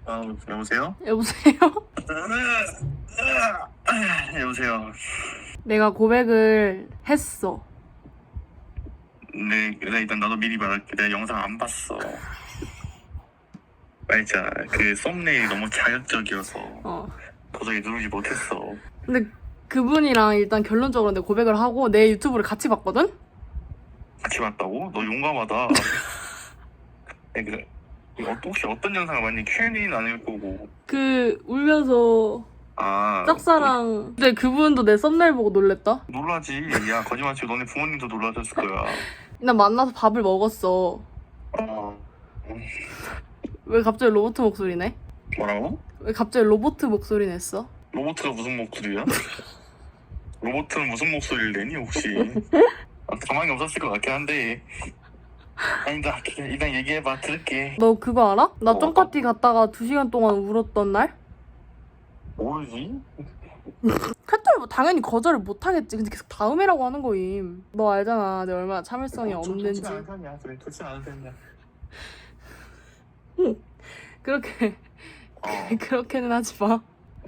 여보세요? 여보세요? 여보세요. 내가 고백을 했어. 네, 일단 나도 미리 말할게. 내가 영상 안 봤어. 진짜 그 썸네일이 너무 자극적이어서 도저히 누르지 못했어. 근데 그분이랑 일단 결론적으로 내 고백을 하고 내 유튜브를 같이 봤거든? 같이 봤다고? 너 용감하다. 혹시 어떤 영상을 봤니? Q&A는 아닐 거고. 울면서 짝사랑. 근데 그분도 내 썸네일 보고 놀랬다? 놀라지. 야, 거짓말치고 너네 부모님도 놀라셨을 거야. 난 만나서 밥을 먹었어. 왜 갑자기 로봇 목소리네? 뭐라고? 왜 갑자기 로봇 목소리 냈어? 로봇가 무슨 목소리야? 로봇은 무슨 목소리를 내니 혹시? 가망이 없었을 것 같긴 한데. 아니다, 일단 얘기해봐. 들을게. 너 그거 알아? 나 쫑까띠 갔다가 2시간 동안 울었던 날? 모르지? 카톡을 뭐 당연히 거절을 못하겠지. 근데 계속 다음이라고 하는 거임. 너 알잖아 내가 얼마나 참을성이 없는지. 좋지 않은 편이야. 그래, 좋지 않은 편이야. 그렇게 그렇게는 하지 마.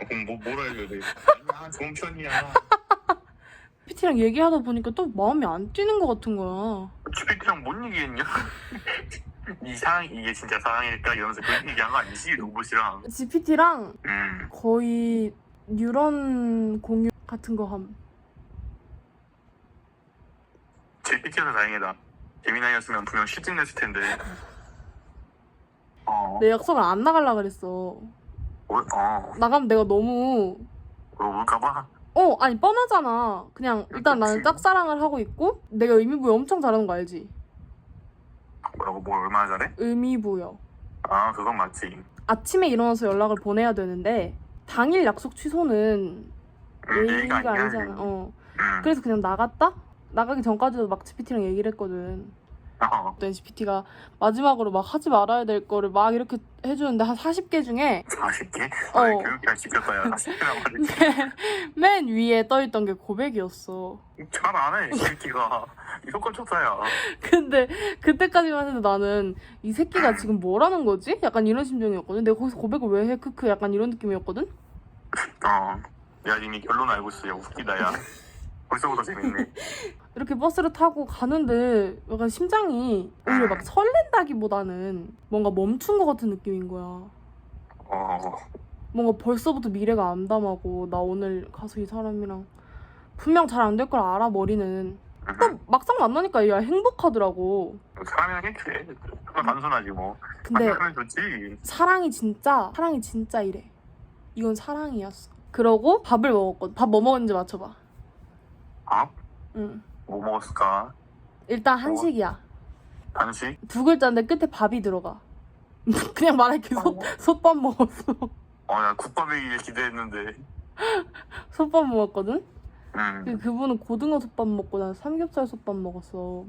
그럼 뭐라 해야 돼? 아니야, 좋은 편이야. PT랑 얘기하다 보니까 또 마음이 안 뛰는 것 같은 거야. GPT랑 뭔 얘기했냐? 이게 진짜 사랑일까? 이러면서 그런 얘기한 거 아니지? 로봇이랑. GPT랑 거의 뉴런 공유 같은 거 함. GPT여서 다행이다. 재미나이였으면 분명 실증 냈을 텐데. 내 약속을 안 나가려 그랬어. 나가면 내가 너무 울까봐? 아니 뻔하잖아. 그냥 일단 나는 짝사랑을 하고 있고 내가 의미부여 엄청 잘하는 거 알지? 뭐라고? 뭘 얼마나 잘해? 의미부여. 그건 맞지. 아침에 일어나서 연락을 보내야 되는데 당일 약속 취소는 예의가 아니잖아. 그래서 그냥 나가기 전까지도 막 GPT랑 얘기를 했거든. 그랬더니 GPT가 마지막으로 막 하지 말아야 될 거를 막 이렇게 해주는데 한 40개 중에 40개? 교육잘 시켰다. 야, 40개란 말이지. 맨 위에 떠있던 게 고백이었어. 잘 안 해, 이 새끼가. 무조건 쳤다야. 근데 그때까지만 해도 나는 이 새끼가 지금 뭐라는 거지? 약간 이런 심정이었거든. 내가 거기서 고백을 왜 해? 크크 약간 이런 느낌이었거든. 야, 이미 결론 알고 있어. 야, 웃기다, 야. 벌써부터 재밌네. 이렇게 버스를 타고 가는데 약간 심장이 오히려 막 설렌다기보다는 뭔가 멈춘 것 같은 느낌인 거야. 뭔가 벌써부터 미래가 암담하고 나 오늘 가서 이 사람이랑 분명 잘 안 될 걸 알아. 머리는 또 막상 만나니까 얘가 행복하더라고. 사람이랑 행복해. 그건 단순하지 뭐. 근데 하면 좋지. 사랑이 진짜 이래. 이건 사랑이었어. 그러고 밥을 먹었거든. 밥 뭐 먹었는지 맞춰봐. 밥? 응. 뭐 먹었을까? 일단 한식이야. 한식? 2글자인데 끝에 밥이 들어가. 그냥 말할게. 솥밥 먹었어. 야, 국밥이길 기대했는데. 솥밥 먹었거든? 그분은 고등어 솥밥 먹고 난 삼겹살 솥밥 먹었어.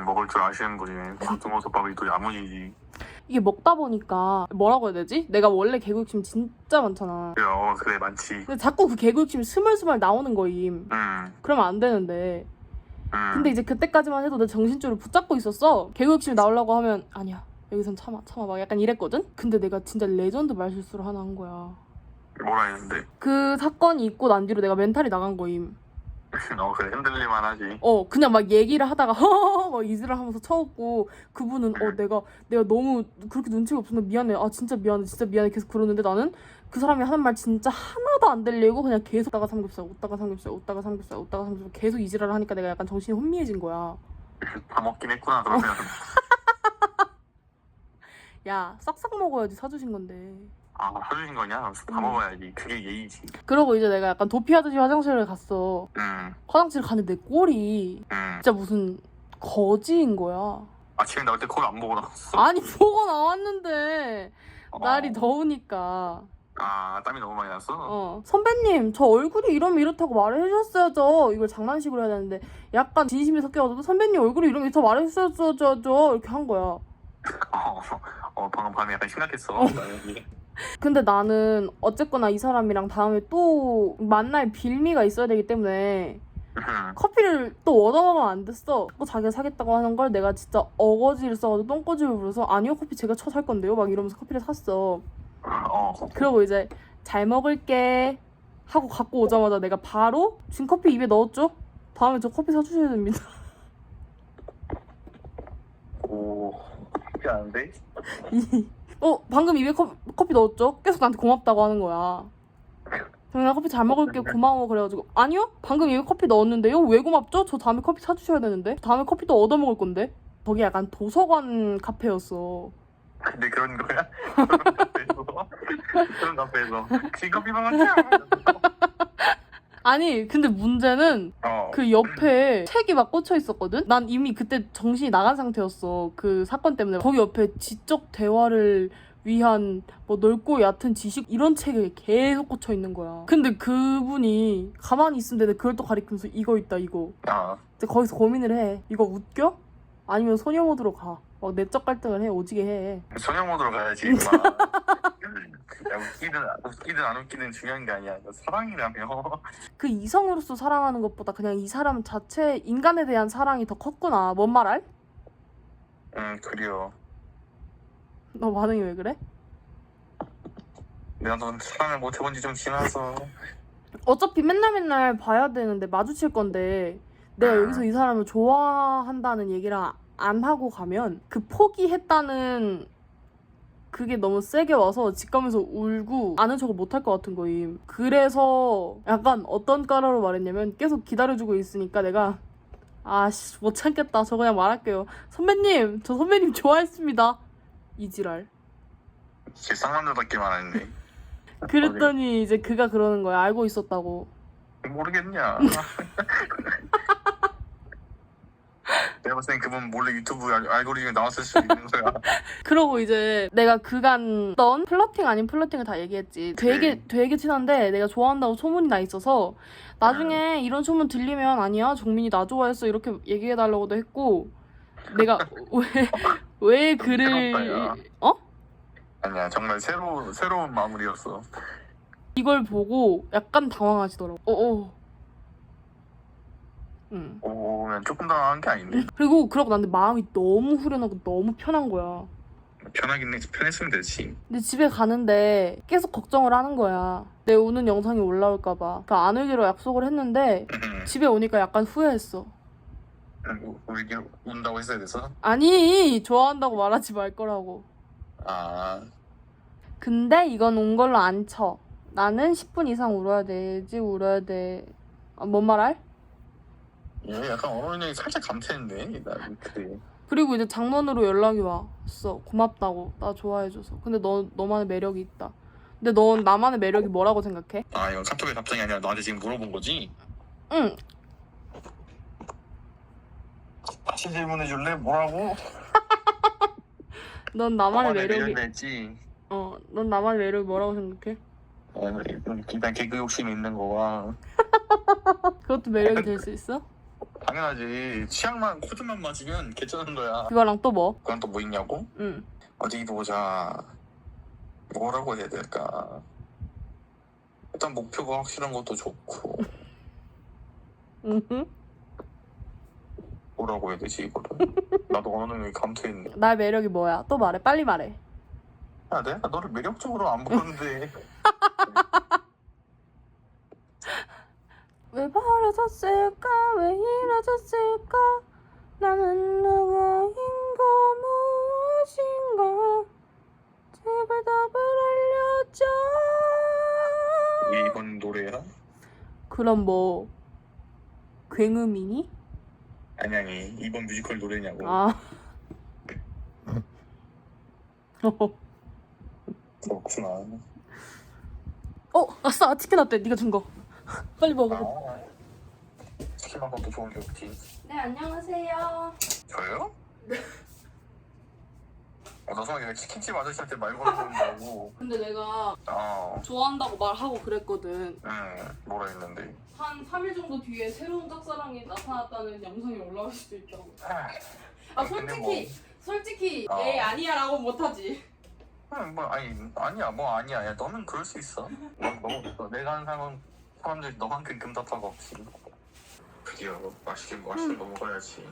먹을 줄 아시는 분이 고등어 솥밥이 또 야무지지. 이게 먹다 보니까 뭐라고 해야 되지? 내가 원래 개그 욕심 진짜 많잖아. 그래, 많지. 근데 자꾸 그 개그 욕심이 스멀스멀 나오는 거임. 그러면 안 되는데. 근데 이제 그때까지만 해도 내 정신줄을 붙잡고 있었어. 개그 욕심이 나오려고 하면 아니야, 여기선 참아 막 약간 이랬거든? 근데 내가 진짜 레전드 말실수를 하나 한 거야. 뭐라 했는데? 그 사건이 있고 난 뒤로 내가 멘탈이 나간 거임. 그래, 흔들릴만 하지. 그냥 막 얘기를 하다가 허허허 막 이즈를 하면서 쳐웃고 그분은 내가 너무 그렇게 눈치가 없었는데 미안해. 진짜 미안해 계속 그러는데 나는 그 사람이 하는 말 진짜 하나도 안 들리고 그냥 계속 웃다가 삼겹살 계속 이지랄을 하니까 내가 약간 정신이 혼미해진 거야. 다 먹긴 했구나 그러면. 야, 싹싹 먹어야지 사주신 건데. 사주신 거냐? 다 먹어야지. 그게 예의지. 그러고 이제 내가 약간 도피하듯이 화장실을 갔어. 화장실 가는데 내 꼴이 진짜 무슨 거지인 거야. 아침에 나올 때 거울 안 보고 나왔어? 아니 보고 나왔는데 날이 더우니까. 땀이 너무 많이 났어? 선배님 저 얼굴이 이러면 이렇다고 말해주셨어야죠. 이걸 장난식으로 해야 되는데 약간 진심이 섞여가지고 선배님 얼굴이 이러면 이렇다고 말해주셨어야죠 이렇게 한 거야. 방금 밤에 약간 심각했어. 근데 나는 어쨌거나 이 사람이랑 다음에 또 만날 빌미가 있어야 되기 때문에 커피를 또 얻어가면 안 됐어. 또 자기가 사겠다고 하는 걸 내가 진짜 어거지를 써가지고 똥꼬집을 부려서 아니요 커피 제가 살 건데요 막 이러면서 커피를 샀어. 그러고 이제 잘 먹을게 하고 갖고 오자마자 내가 바로 진 커피 입에 넣었죠? 다음에 저 커피 사주셔야 됩니다. 오, 쉽지 않은데? 방금 입에 커피 넣었죠? 계속 나한테 고맙다고 하는 거야. 나 커피 잘 먹을게 고마워 그래가지고 아니요? 방금 입에 커피 넣었는데요? 왜 고맙죠? 저 다음에 커피 사주셔야 되는데 다음에 커피도 얻어 먹을 건데 거기 약간 도서관 카페였어. 근데 그런 거야? 그런 카페에서 진커피만 먹자. 아니 근데 문제는 그 옆에 책이 막 꽂혀 있었거든? 난 이미 그때 정신이 나간 상태였어. 그 사건 때문에. 거기 옆에 지적 대화를 위한 뭐 넓고 얕은 지식 이런 책이 계속 꽂혀 있는 거야. 근데 그분이 가만히 있으면 되는데 그걸 또 가리키면서 이거 있다 이거. 이제 거기서 고민을 해. 이거 웃겨? 아니면 소녀 모드로 가. 막 내적 갈등을 해. 오지게 해. 소녀 모드로 가야지. 야, 웃기든 안 웃기든 중요한 게 아니야. 사랑이라며. 그 이성으로서 사랑하는 것보다 그냥 이 사람 자체 인간에 대한 사랑이 더 컸구나. 뭔 말 알? 그래요. 너 반응이 왜 그래? 내가 너 사랑을 못 해본 지 좀 지나서. 어차피 맨날 봐야 되는데 마주칠 건데 내가 여기서 이 사람을 좋아한다는 얘기를 안 하고 가면 그 포기했다는 그게 너무 세게 와서 집 가면서 울고 아는 척을 못할 것 같은 거임. 그래서 약간 어떤 까라로 말했냐면 계속 기다려주고 있으니까 내가 아씨 못 참겠다. 저 그냥 말할게요. 선배님 저 선배님 좋아했습니다. 이지랄. 제 쌍남자답게만 했네. 그랬더니 이제 그가 그러는 거야. 알고 있었다고. 모르겠냐. 내가 봤을 땐 그분 몰래 유튜브 알고리즘에 나왔을 수도 있는 거야. 그러고 이제 내가 그간 던 플러팅 아닌 플러팅을 다 얘기했지. 되게 친한데 내가 좋아한다고 소문이 나 있어서 나중에 이런 소문 들리면 아니야 종민이 나 좋아했어 이렇게 얘기해달라고도 했고 내가 왜 글을 아니야 정말 새로운 마무리였어. 이걸 보고 약간 당황하시더라고. 응. 그냥 조금 당황한 게 아닌데. 그리고 그러고 나는데 마음이 너무 후련하고 너무 편한 거야. 편하긴 해. 편했으면 되지. 근데 집에 가는데 계속 걱정을 하는 거야. 내 우는 영상이 올라올까봐. 그러니까 안 울기로 약속을 했는데 집에 오니까 약간 후회했어. 우리 운다고 했어야 돼서? 아니 좋아한다고 말하지 말 거라고. 근데 이건 온 걸로 안 쳐. 나는 10분 이상 울어야 되지 울어야 돼. 뭔 말 알? 얘 약간 언어능력이 살짝 감퇴했네. 난 그래. 그리고 이제 장문으로 연락이 왔어. 고맙다고. 나 좋아해줘서. 근데 너만의 매력이 있다. 근데 넌 나만의 매력이 뭐라고 생각해? 이건 카톡의 답장이 아니라 너한테 지금 물어본 거지? 응. 다시 질문해 줄래? 뭐라고? 넌 나만의 매력이 냈지. 넌 나만의 매력이 뭐라고 생각해? 일단 개그 욕심이 있는 거와 그것도 매력이 될 수 있어? 당연하지. 취향만 코드만 맞으면 괜찮은 거야. 그거랑 또 뭐? 그건 또 뭐 있냐고? 응. 어디 보자. 뭐라고 해야 될까? 일단 목표가 확실한 것도 좋고. 뭐라고 해야 되지 이거를? 나도 어느 놈이 감퇴했네. 나의 매력이 뭐야? 또 말해. 빨리 말해. 야, 내가 너를 매력적으로 안 보는데. 왜 버려졌을까? 왜 이러졌을까? 나는 누구인가 무엇인가? 제발 답을 알려줘. 이번 노래야? 그럼 뭐 굉음이니? 아니 이번 뮤지컬 노래냐고. 그렇구나. 아싸 치킨 어때? 네가 준 거. 빨리 먹어. 치킨만 먹도 좋은 게 없지. 네 안녕하세요. 저요? 네. 나중에 치킨집 아저씨한테 말 걸어본다고. 근데 내가 아. 좋아한다고 말하고 그랬거든. 뭐라 했는데? 한 3일 정도 뒤에 새로운 짝사랑이 나타났다는 영상이 올라올 수도 있다고. 솔직히 애 아니야라고 못하지. 아니야. 야, 너는 그럴 수 있어. 내가 하는 사람들이 너만큼 금답하고 없지. 드디어 맛있게 뭐 먹어야지.